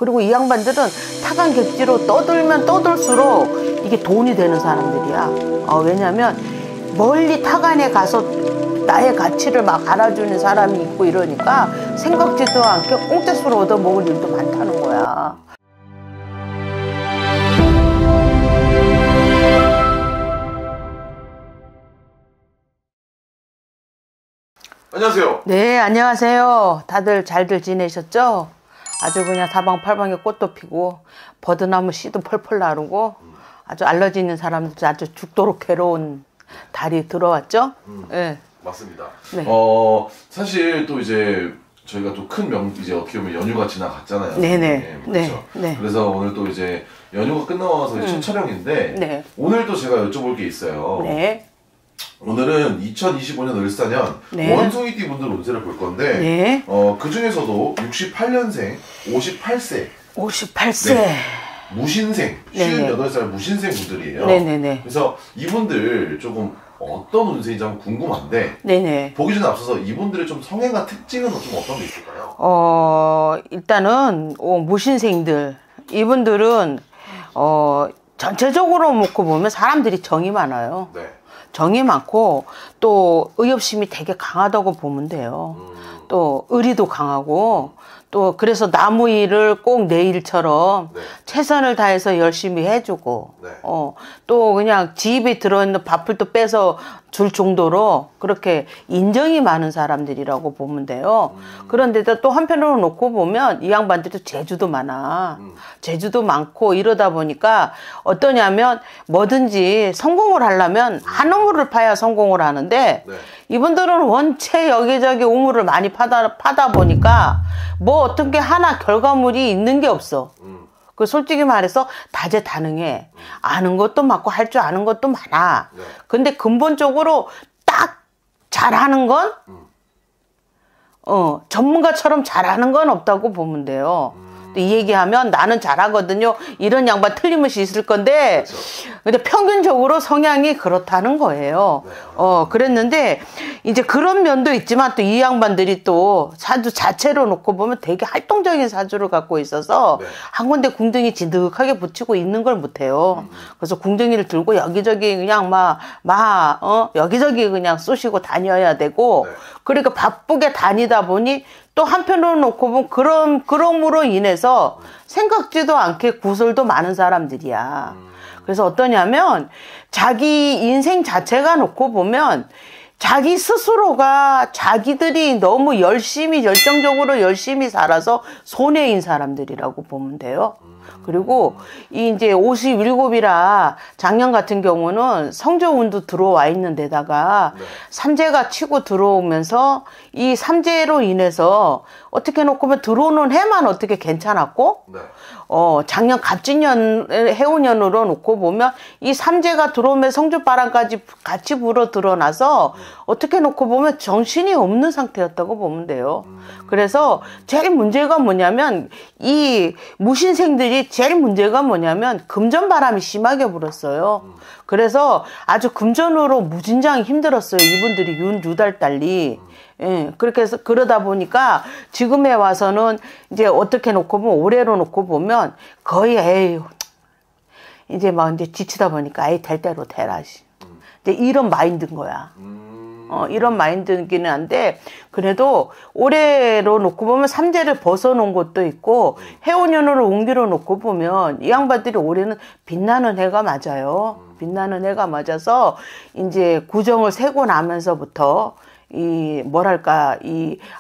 그리고 이 양반들은 타간 객지로 떠들면 떠들수록 이게 돈이 되는 사람들이야. 왜냐면 멀리 타간에 가서 나의 가치를 막 알아주는 사람이 있고 이러니까 생각지도 않게 공짜수로 얻어먹을 일도 많다는 거야. 안녕하세요. 네, 안녕하세요. 다들 잘들 지내셨죠? 아주 그냥 사방팔방에 꽃도 피고 버드나무 씨도 펄펄 나르고 아주 알러지 있는 사람들 아주 죽도록 괴로운 달이 들어왔죠? 네. 맞습니다. 네. 사실 또 이제 저희가 또 큰 이제 어떻게 보면 연휴가 지나갔잖아요. 네네. 그렇죠. 네. 그래서 오늘 또 이제 연휴가 끝나고 나서 첫 촬영인데 네. 오늘 또 제가 여쭤볼 게 있어요. 네. 오늘은 2025년 을사년 네. 원숭이띠 분들 운세를 볼 건데 네. 그 중에서도 68년생 58세 58세. 네. 무신생 네네. 58살 무신생 분들이에요. 네네네. 그래서 이분들 조금 어떤 운세인지 한번 궁금한데 네네. 보기 전에 앞서서 이분들의 좀 성향과 특징은 좀 어떤 게 있을까요? 일단은 무신생들 이분들은 전체적으로 놓고 보면 사람들이 정이 많아요. 네. 정이 많고 또 의협심이 되게 강하다고 보면 돼요. 또 의리도 강하고 또 그래서 나무 일을 꼭 내 일처럼 네. 최선을 다해서 열심히 해주고 네. 또 그냥 지 입에 들어있는 밥을 또 빼서 줄 정도로 그렇게 인정이 많은 사람들이라고 보면 돼요. 그런데도 또 한편으로 놓고 보면 이 양반들도 재주도 많아. 재주도 많고 이러다 보니까 어떠냐면 뭐든지 성공을 하려면 한 우물을 파야 성공을 하는데 네. 이분들은 원체 여기저기 우물을 많이 파다 보니까 뭐 어떤 게 하나 결과물이 있는 게 없어. 그 솔직히 말해서 다재다능해. 아는 것도 많고 할 줄 아는 것도 많아. 네. 근데 근본적으로 딱 잘하는 건 전문가처럼 잘하는 건 없다고 보면 돼요. 이 얘기하면 나는 잘하거든요. 이런 양반 틀림없이 있을 건데, 그렇죠. 근데 평균적으로 성향이 그렇다는 거예요. 네. 그랬는데, 이제 그런 면도 있지만 또 이 양반들이 또 사주 자체로 놓고 보면 되게 활동적인 사주를 갖고 있어서 네. 한 군데 궁둥이 진득하게 붙이고 있는 걸 못해요. 그래서 궁둥이를 들고 여기저기 그냥 여기저기 그냥 쑤시고 다녀야 되고, 네. 그러니까 바쁘게 다니다 보니 또 한편으로 놓고 보면 그럼으로 인해서 생각지도 않게 구설도 많은 사람들이야. 그래서 어떠냐면 자기 인생 자체가 놓고 보면 자기 스스로가 자기들이 너무 열정적으로 열심히 살아서 손해인 사람들이라고 보면 돼요. 그리고 이제 57이라 작년 같은 경우는 성조운도 들어와 있는 데다가 네. 삼재가 치고 들어오면서 이 삼재로 인해서 어떻게 놓고 보면 들어오는 해만 어떻게 괜찮았고 네. 작년 갑진년 해운년으로 놓고 보면 이 삼재가 들어오면 성주바람까지 같이 불어 드러나서 어떻게 놓고 보면 정신이 없는 상태였다고 보면 돼요. 그래서 제일 문제가 뭐냐면 이 무신생들이 제일 문제가 뭐냐면 금전바람이 심하게 불었어요. 그래서 아주 금전으로 무진장 힘들었어요. 이분들이 유달 달리. 예, 그렇게 해서 그러다 보니까 지금에 와서는 이제 어떻게 놓고 보면 올해로 놓고 보면 거의 에휴 이제 막 이제 지치다 보니까 아예 될 대로 되라시. 이제 이런 마인드인 거야. 이런 마인드이기는 한데 그래도 올해로 놓고 보면 삼재를 벗어놓은 것도 있고 해운년으로 옮기려 놓고 보면 이 양반들이 올해는 빛나는 해가 맞아요. 빛나는 해가 맞아서 이제 구정을 세고 나면서부터 이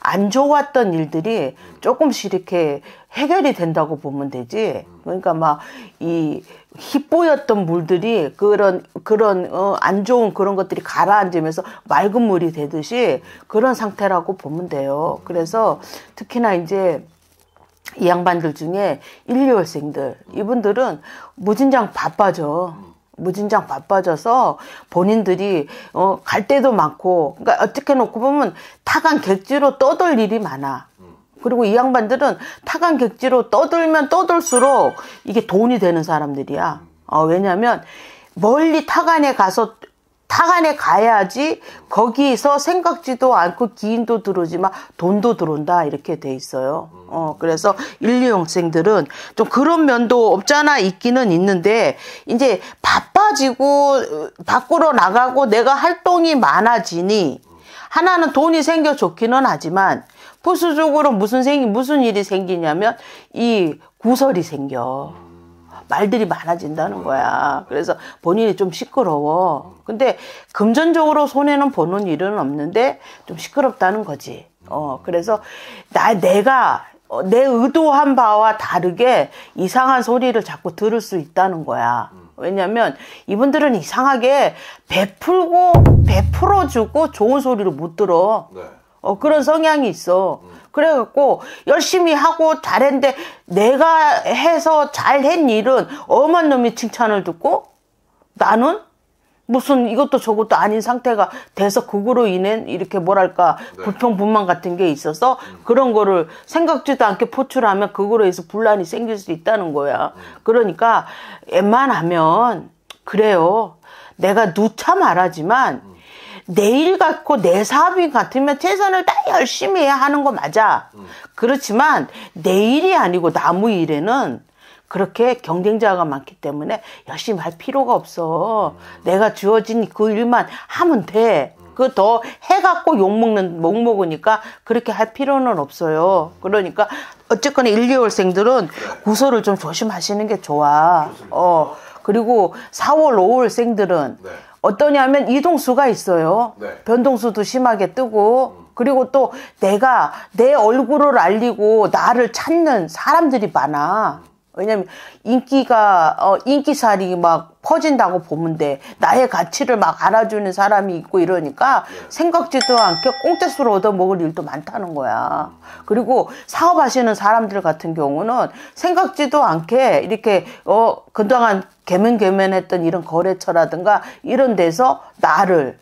안 좋았던 일들이 조금씩 이렇게 해결이 된다고 보면 되지. 그러니까 막 이 희뽀였던 물들이 그런 안 좋은 그런 것들이 가라앉으면서 맑은 물이 되듯이 그런 상태라고 보면 돼요. 그래서 특히나 이제 이 양반들 중에 1, 2월생들 이분들은 무진장 바빠져서 본인들이 갈 데도 많고 그러니까 어떻게 놓고 보면 타간 객지로 떠들 일이 많아. 그리고 이 양반들은 타간 객지로 떠들면 떠들수록 이게 돈이 되는 사람들이야. 왜냐면 멀리 타간에 가서 타간에 가야지 거기서 생각지도 않고 기인도 들어오지만 돈도 들어온다 이렇게 돼 있어요. 그래서 1, 2형생들은 좀 그런 면도 없잖아 있기는 있는데 이제 바빠지고 밖으로 나가고 내가 활동이 많아지니 하나는 돈이 생겨 좋기는 하지만 부수적으로 무슨 일이 생기냐면 이 구설이 생겨. 말들이 많아진다는 거야. 그래서 본인이 좀 시끄러워. 근데 금전적으로 손해는 보는 일은 없는데 좀 시끄럽다는 거지. 그래서 내가 내 의도한 바와 다르게 이상한 소리를 자꾸 들을 수 있다는 거야. 왜냐면 이분들은 이상하게 베풀어주고 좋은 소리를 못 들어. 네. 그런 성향이 있어. 그래갖고 열심히 하고 잘했는데 내가 해서 잘한 일은 엄한 놈이 칭찬을 듣고 나는 무슨 이것도 저것도 아닌 상태가 돼서 그거로 인해 이렇게 뭐랄까 네. 불평불만 같은 게 있어서 그런 거를 생각지도 않게 포출하면 그거로 해서 분란이 생길 수 있다는 거야. 그러니까 웬만하면 그래요. 내가 누차 말하지만 내 일 같고 내 사업이 같으면 최선을 다 열심히 해야 하는 거 맞아. 그렇지만 내 일이 아니고 나무 일에는 그렇게 경쟁자가 많기 때문에 열심히 할 필요가 없어. 내가 주어진 그 일만 하면 돼. 그 더 해갖고 욕먹으니까 그렇게 할 필요는 없어요. 그러니까 어쨌거나 1, 2월생들은 구설을 좀 조심하시는 게 좋아. 그리고 4월, 5월생들은 네. 어떠냐면 이동수가 있어요. 네. 변동수도 심하게 뜨고 그리고 또 내가 내 얼굴을 알리고 나를 찾는 사람들이 많아. 왜냐면 인기살이 막 퍼진다고 보면 돼. 나의 가치를 막 알아주는 사람이 있고 이러니까 생각지도 않게 공짜수로 얻어먹을 일도 많다는 거야. 그리고 사업하시는 사람들 같은 경우는 생각지도 않게 이렇게 그동안 개면했던 이런 거래처라든가 이런 데서 나를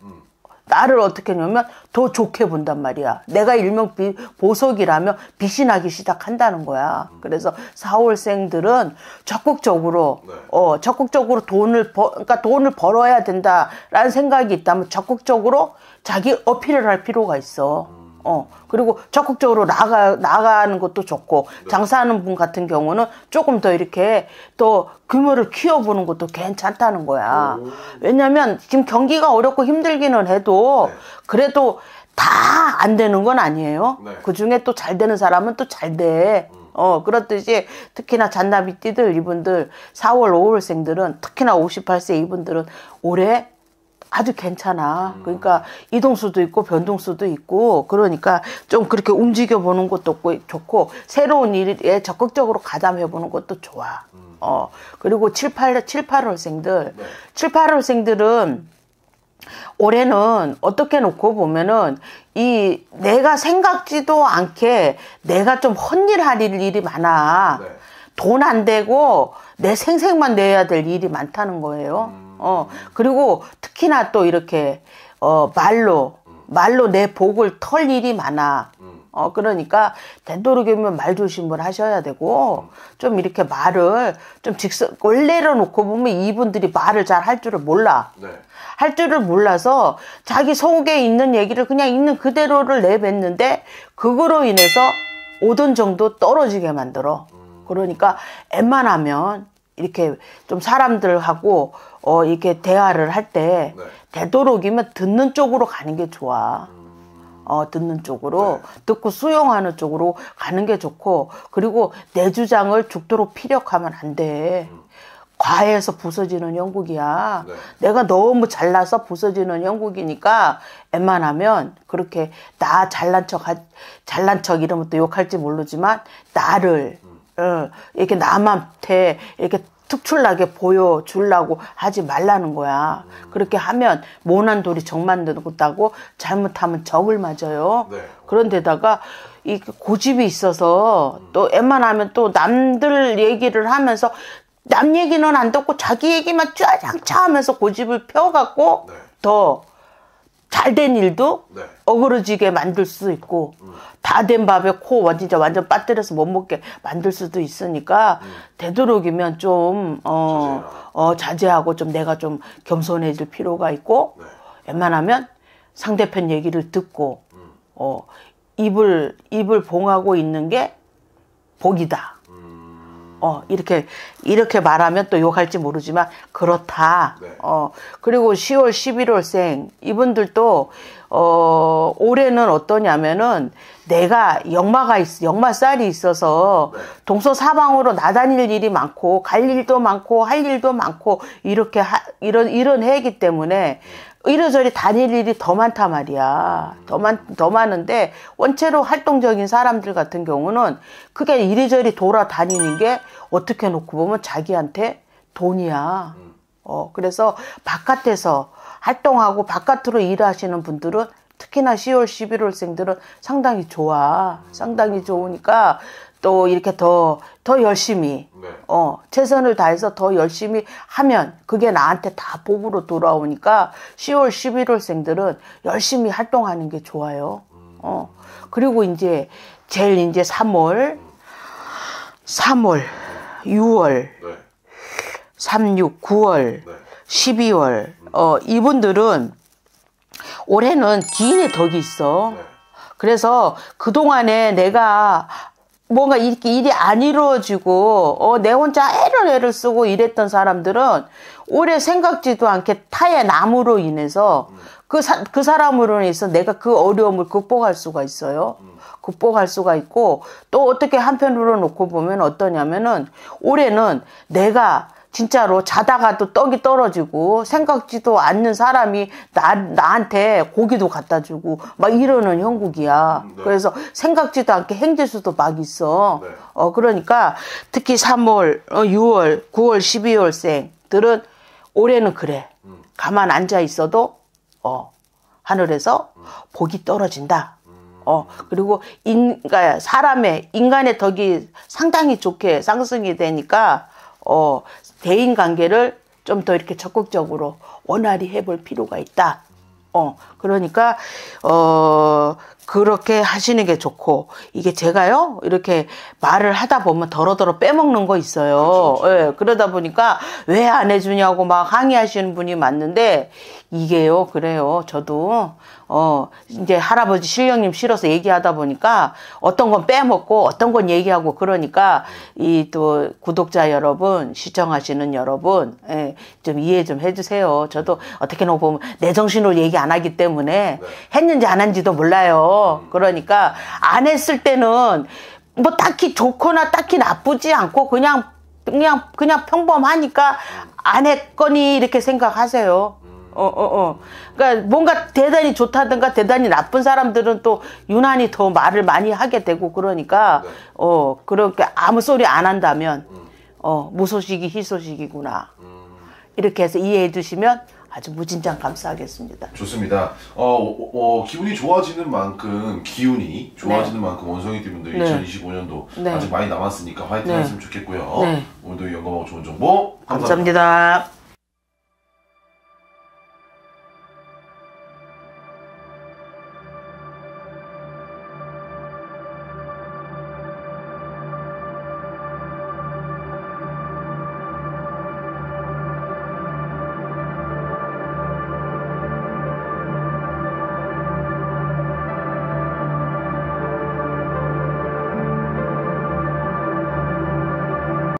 어떻게 하냐면 더 좋게 본단 말이야. 내가 일명 보석이라면 빛이 나기 시작한다는 거야. 그래서 4월생들은 적극적으로 그러니까 돈을 벌어야 된다라는 생각이 있다면 적극적으로 자기 어필을 할 필요가 있어. 그리고 적극적으로 나가는 것도 좋고, 장사하는 분 같은 경우는 조금 더 이렇게 또 규모를 키워보는 것도 괜찮다는 거야. 왜냐면 지금 경기가 어렵고 힘들기는 해도, 그래도 다 안 되는 건 아니에요. 그 중에 또 잘 되는 사람은 또 잘 돼. 그렇듯이 특히나 잔나비띠들 이분들 4월, 5월생들은 특히나 58세 이분들은 올해 아주 괜찮아. 그러니까 이동수도 있고 변동수도 있고 그러니까 좀 그렇게 움직여보는 것도 좋고 새로운 일에 적극적으로 가담해보는 것도 좋아. 그리고 7, 8월생들 7, 8월생들은 올해는 어떻게 놓고 보면은 내가 생각지도 않게 내가 좀 헛일할 일이 많아. 돈 안 되고 내 생색만 내야 될 일이 많다는 거예요. 그리고 특히나 또 이렇게 말로 내 복을 털 일이 많아. 그러니까 되도록이면 말 조심을 하셔야 되고 좀 이렇게 말을 좀 원래로 놓고 보면 이분들이 말을 잘 할 줄을 몰라. 할 줄을 몰라서 자기 속에 있는 얘기를 그냥 있는 그대로를 내뱉는데 그거로 인해서 오던 정도 떨어지게 만들어. 그러니까 웬만하면 이렇게 좀 사람들하고 이렇게 대화를 할 때 되도록이면 듣는 쪽으로 가는 게 좋아. 듣는 쪽으로 듣고 수용하는 쪽으로 가는 게 좋고 그리고 내 주장을 죽도록 피력하면 안 돼. 과해서 부서지는 형국이야. 내가 너무 잘나서 부서지는 형국이니까 웬만하면 그렇게 나 잘난 척 이러면 또 욕할지 모르지만 나를 이렇게 남한테 이렇게 특출나게 보여주려고 하지 말라는 거야. 그렇게 하면 모난 돌이 정 만든다고 잘못하면 적을 맞아요. 그런데다가 이 고집이 있어서 또 웬만하면 또 남들 얘기를 하면서 남 얘기는 안 듣고 자기 얘기만 쫙쫙 하면서 고집을 펴갖고 더 잘된 일도 어그러지게 만들 수 있고 다 된 밥에 진짜 완전 빠뜨려서 못 먹게 만들 수도 있으니까 되도록이면 좀 자제하고 좀 내가 좀 겸손해질 필요가 있고 웬만하면 상대편 얘기를 듣고 입을 봉하고 있는 게 복이다. 이렇게 말하면 또 욕할지 모르지만 그렇다. 네. 그리고 10월 11월생 이분들도 올해는 어떠냐면은 내가 역마살이 있어서 네. 동서사방으로 나다닐 일이 많고 갈 일도 많고 할 일도 많고 이렇게 이런 해이기 때문에 이러저리 다닐 일이 더 많단 말이야. 더 많은데 원체로 활동적인 사람들 같은 경우는 그게 이리저리 돌아다니는 게 어떻게 놓고 보면 자기한테 돈이야. 그래서 바깥에서 활동하고 바깥으로 일하시는 분들은 특히나 10월, 11월생들은 상당히 좋아. 상당히 좋으니까 또 이렇게 더 열심히, 네. 최선을 다해서 더 열심히 하면 그게 나한테 다 복으로 돌아오니까 10월, 11월생들은 열심히 활동하는 게 좋아요. 그리고 이제 제일 이제 3월, 6월, 네. 3, 6, 9월, 네. 12월, 이분들은 올해는 기인의 덕이 있어. 네. 그래서 그동안에 내가 뭔가 이렇게 일이 안 이루어지고 내 혼자 애를 쓰고 이랬던 사람들은 올해 생각지도 않게 타의 남으로 인해서 그 사람으로 인해서 내가 그 어려움을 극복할 수가 있어요. 극복할 수가 있고 또 어떻게 한편으로 놓고 보면 어떠냐면은 올해는 내가 진짜로 자다가도 떡이 떨어지고 생각지도 않는 사람이 나한테 고기도 갖다 주고 막 이러는 형국이야. 네. 그래서 생각지도 않게 행재수도 막 있어. 네. 그러니까 특히 3월, 6월, 9월, 12월생들은 올해는 그래. 가만 앉아 있어도 하늘에서 복이 떨어진다. 그리고 인간의 덕이 상당히 좋게 상승이 되니까 대인 관계를 좀 더 이렇게 적극적으로 원활히 해볼 필요가 있다. 그러니까 그렇게 하시는 게 좋고 이게 제가요 이렇게 말을 하다 보면 더러더러 빼먹는 거 있어요. 그렇죠. 예, 그러다 보니까 왜 안 해주냐고 막 항의하시는 분이 많는데 이게요 그래요. 저도 이제 할아버지 신령님 실어서 얘기하다 보니까 어떤 건 빼먹고 어떤 건 얘기하고 그러니까 이 또 구독자 여러분 시청하시는 여러분 좀 이해 좀 해주세요. 저도 어떻게 보면 내 정신으로 얘기 안 하기 때문에 네. 했는지 안 했는지도 몰라요. 그러니까 안 했을 때는 뭐 딱히 좋거나 딱히 나쁘지 않고 그냥 평범하니까 안 했거니 이렇게 생각하세요. 그러니까 뭔가 대단히 좋다든가 대단히 나쁜 사람들은 또 유난히 더 말을 많이 하게 되고 그러니까 네. 그렇게 아무 소리 안 한다면 무소식이 희소식이구나 이렇게 해서 이해해 주시면 아주 무진장 감사하겠습니다. 좋습니다. 기분이 좋아지는 만큼 원성이띠 분들 네. 2025년도 네. 아직 많이 남았으니까 화이팅 네. 했으면 좋겠고요. 네. 오늘도 영감하고 좋은 정보 감사합니다. 감사합니다.